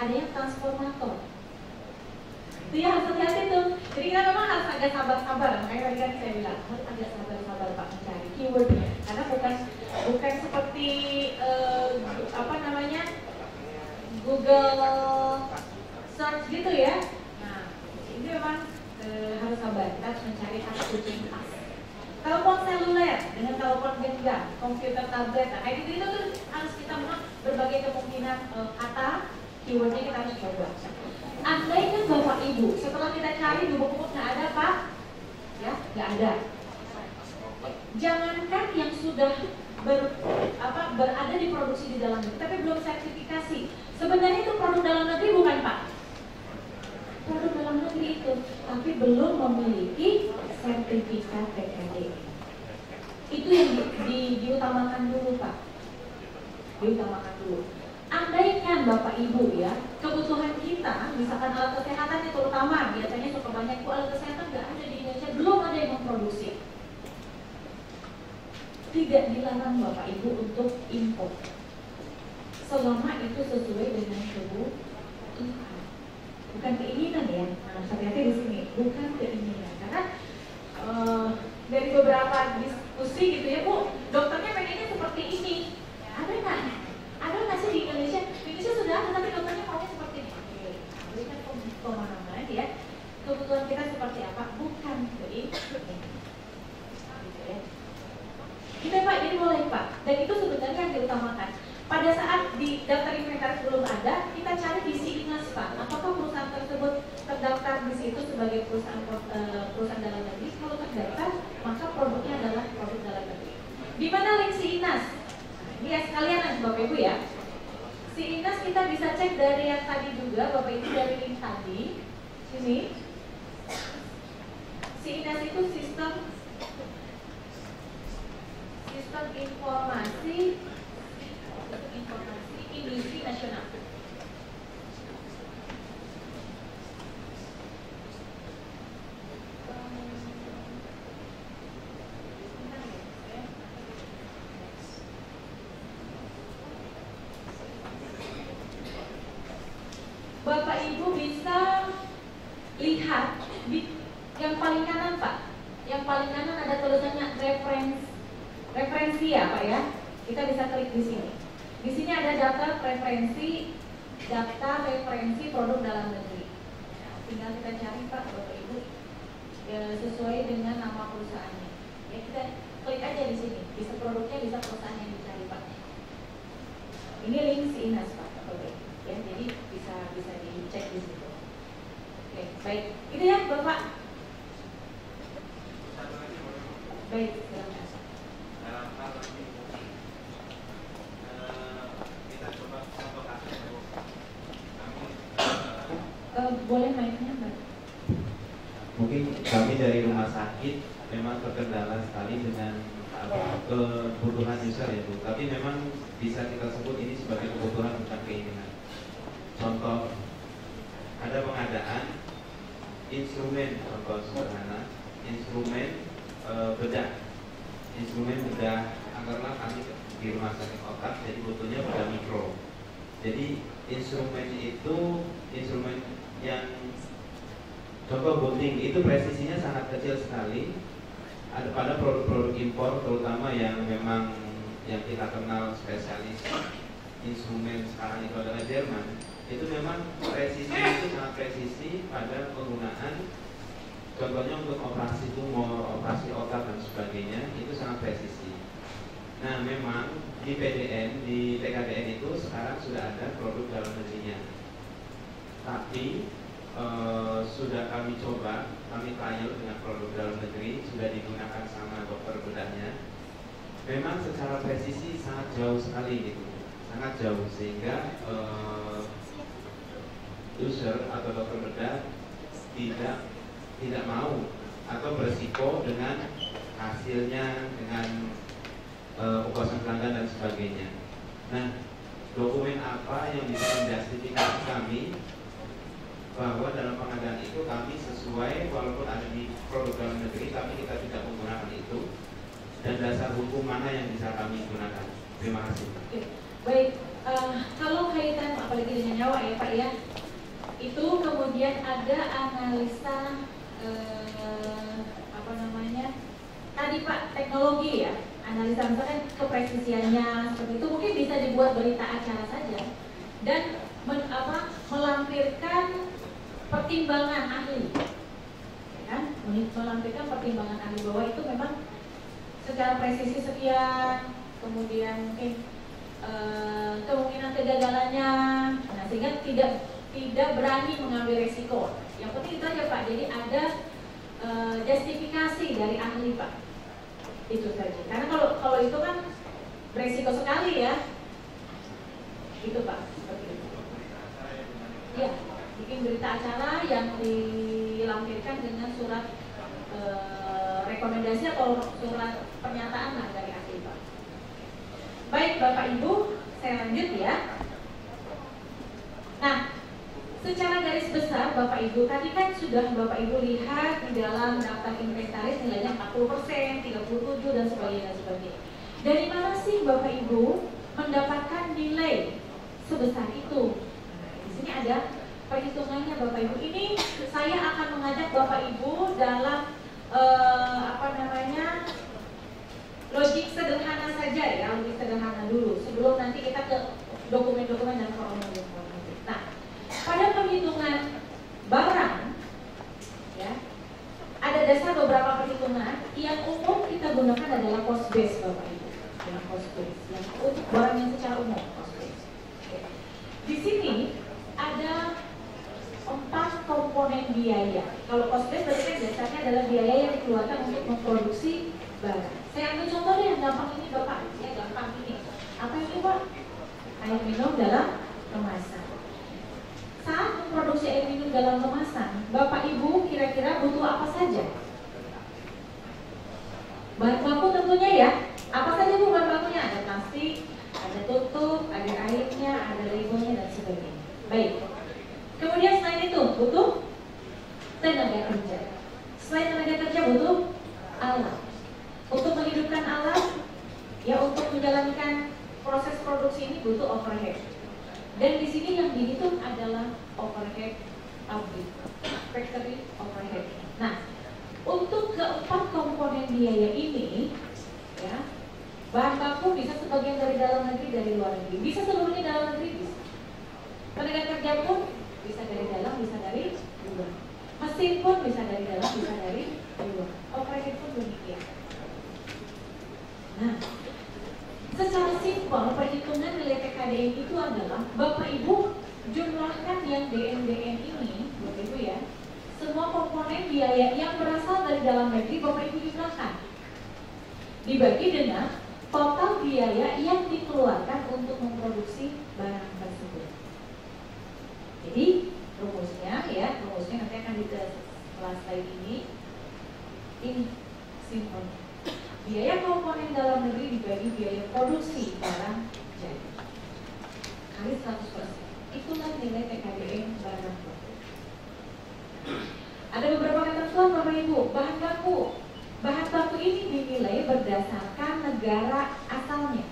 ada yang transformator. Itu ya harus hati-hati tuh. Jadi kita memang harus agak sabar-sabar. Makanya tadi kan saya bilang harus agak sabar-sabar Pak mencari keywordnya. Karena bukan seperti apa namanya Google search gitu ya. Nah ini memang harus sabar. Kita harus mencari kata kunci yang pas. Telepon seluler dengan telepon genggam, komputer tablet, nah itu tuh harus kita memang berbagai kemungkinan kata keywordnya kita harus coba. Andaikan Bapak Ibu setelah kita cari di buku nggak ada Pak, ya nggak ada. Jangankan yang sudah berada di produksi di dalam negeri, tapi belum sertifikasi. Sebenarnya itu produk dalam negeri bukan Pak? Produk dalam negeri itu, tapi belum memiliki sertifikat TKD. Itu yang diutamakan dulu Pak. Diutamakan dulu. Andaikan Bapak Ibu ya, kebutuhan kita, misalkan alat kesehatan itu terutama, biasanya suka banyak alat kesehatan nggak ada di Indonesia, belum ada yang memproduksi. Tidak dilarang Bapak Ibu untuk impor, selama itu sesuai dengan kebutuhan. Bukan keinginan ya, nah, hati-hati di sini, bukan keinginan. Karena dari beberapa diskusi gitu ya Bu, dokternya pengennya seperti ini, ada nggak? Ada nggak sih di Indonesia? Di Indonesia sudah ada, tapi dokternya maunya seperti ini. Oke, kan pemahaman ya. Kebutuhan kita seperti apa? Bukan keinginan. Gitu ya. Kita Pak, jadi boleh Pak. Dan itu sebenarnya yang diutamakan. Pada saat di daftar inventaris belum ada, kita cari di SIINAS Pak. Apakah perusahaan tersebut terdaftar di situ sebagai perusahaan dalam negeri? Kalau terdaftar, maka produknya adalah produk dalam negeri. Di mana link SIINAS? Ini ya sekalian Bapak Ibu ya. SIINAS kita bisa cek dari yang tadi juga, Bapak Ibu, dari link tadi. Sini. SIINAS itu sistem informasi industri nasional. Bapak Ibu bisa lihat di yang paling kanan Pak. Yang paling kanan ada tulisannya referensi ya Pak ya. Kita bisa klik di sini. Di sini ada data referensi produk dalam negeri. Ya, tinggal kita cari Pak Bapak Ibu ya, sesuai dengan nama perusahaannya. Ya kita klik aja di sini. Bisa produknya, bisa perusahaan yang dicari Pak. Ini link SIINAS Pak Bapak Ibu. Ya, jadi bisa dicek di situ. Oke, baik. Itu ya Bapak. Baik, silakan. Boleh mainnya Mbak? Mungkin kami dari rumah sakit memang terkendala sekali dengan kebutuhan user ya Bu. Tapi memang bisa kita sebut ini sebagai kebutuhan bukan keinginan. Contoh, ada pengadaan instrumen, contoh sederhana, instrumen bedah, anggaplah kami di rumah sakit otak, jadi butuhnya bedah mikro. Jadi instrumen itu instrumen yang contoh gunting itu presisinya sangat kecil sekali. Ada pada produk-produk impor terutama yang memang yang kita kenal spesialis instrumen sekarang itu adalah Jerman. Itu memang presisinya itu sangat presisi pada penggunaan, contohnya untuk operasi tumor, operasi otak dan sebagainya, itu sangat presisi. Nah memang di PDN, di TKDN itu sekarang sudah ada produk dalam negerinya. Tapi sudah kami coba, kami trial dengan produk dalam negeri, sudah digunakan sama dokter bedahnya. Memang secara presisi sangat jauh sekali gitu, sangat jauh sehingga user atau dokter bedah tidak mau atau berisiko dengan hasilnya, dengan kepuasan pelanggan dan sebagainya. Nah, dokumen apa yang bisa menjustifikasi kami bahwa dalam pengadaan itu kami sesuai, walaupun ada di produk dalam negeri tapi kita tidak menggunakan itu, dan dasar hukum mana yang bisa kami gunakan? Terima kasih. Oke. Baik, kalau kaitan apalagi dengan senyawa ya Pak ya. Itu kemudian ada analisa tadi Pak, teknologi ya, analisa misalkan kepresisiannya seperti itu mungkin bisa dibuat berita acara saja dan melampirkan pertimbangan ahli, ya kan? Melampirkan pertimbangan ahli bahwa itu memang secara presisi sekian, kemudian mungkin kemungkinan kegagalannya, nah sehingga tidak berani mengambil resiko. Yang penting itu aja Pak, jadi ada justifikasi dari ahli Pak. Itu saja. Karena kalau itu kan beresiko sekali ya. Itu Pak, seperti itu. Ya, bikin berita acara yang dilampirkan dengan surat rekomendasi atau surat pernyataan lah dari ahli Pak. Baik Bapak Ibu, saya lanjut ya. Nah, secara garis besar Bapak Ibu, tadi kan sudah Bapak Ibu lihat di dalam daftar inventaris nilainya 40%, 37 dan sebagainya. Dari mana sih Bapak Ibu mendapatkan nilai sebesar itu? Nah, di sini ada perhitungannya Bapak Ibu. Ini saya akan mengajak Bapak Ibu dalam logik sederhana saja ya, logik sederhana dulu sebelum nanti kita ke dokumen-dokumen dan formulir. Nah, pada perhitungan barang, ya, ada dasar beberapa perhitungan. Yang umum kita gunakan adalah cost base, Bapak Ibu. Ya, cost base. Yang untuk barang yang secara umum, cost base. Oke. Di sini ada 4 komponen biaya. Kalau cost base berarti kan dasarnya adalah biaya yang dikeluarkan untuk memproduksi barang. Saya ambil contoh deh yang gampang ini, Bapak. Ya, gampang ini. Apa itu, Pak? Air minum dalam kemasan. Saat memproduksi air minum dalam kemasan, Bapak Ibu kira-kira butuh apa saja? Bahan baku tentunya ya. Apa saja Bu bahan bakunya? Ada plastik, ada tutup, ada airnya, ada labelnya dan sebagainya. Baik. Kemudian selain itu butuh tenaga kerja. Selain tenaga kerja butuh alat. Untuk menghidupkan alat, ya untuk menjalankan proses produksi ini butuh overhead. Dan di sini yang dihitung adalah overhead pabrik, factory overhead. Nah, untuk keempat komponen biaya ini, ya, bahan baku bisa sebagian dari dalam negeri, dari luar negeri, bisa seluruhnya dalam negeri, bisa. Tenaga kerja pun bisa dari dalam, bisa dari luar. Mesin pun bisa dari dalam, bisa dari luar. Overhead pun demikian. Nah, secara simpel perhitungan nilai TKDN itu adalah Bapak Ibu jumlahkan yang DN-DN ini, Bapak Ibu ya, semua komponen biaya yang berasal dari dalam negeri Bapak Ibu jumlahkan, dibagi dengan total biaya yang dikeluarkan untuk memproduksi barang tersebut. Jadi rumusnya ya, rumusnya nanti akan di kelas slide ini simpel. Biaya komponen dalam negeri dibagi biaya produksi barang jadi kali 100%. Itulah nilai TKDN barang baku. Ada beberapa ketentuan Bapak Ibu. Bahan baku. Bahan baku ini dinilai berdasarkan negara asalnya.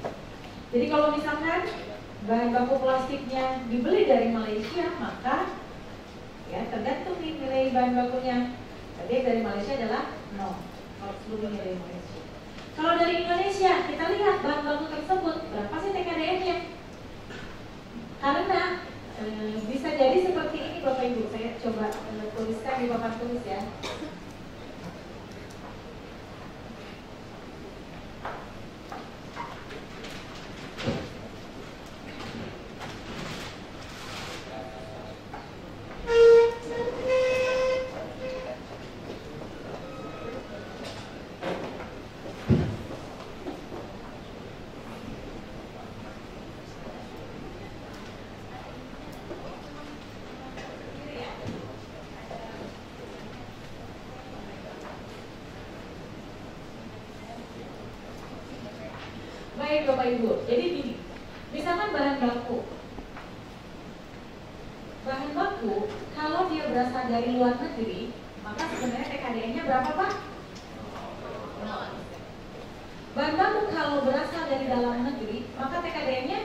Jadi kalau misalkan bahan baku plastiknya dibeli dari Malaysia, maka ya tergantung nih nilai bahan bakunya. Jadi dari Malaysia adalah 0. Kalau seluruhnya dari Malaysia. Kalau dari Indonesia, kita lihat bahan baku tersebut berapa sih TKDN-nya? Karena bisa jadi seperti ini Bapak Ibu. Saya coba tuliskan di papan tulis ya. Baik Bapak Ibu, jadi gini, misalkan bahan baku kalau dia berasal dari luar negeri, maka sebenarnya TKDN-nya berapa Pak? Bahan baku kalau berasal dari dalam negeri, maka TKDN-nya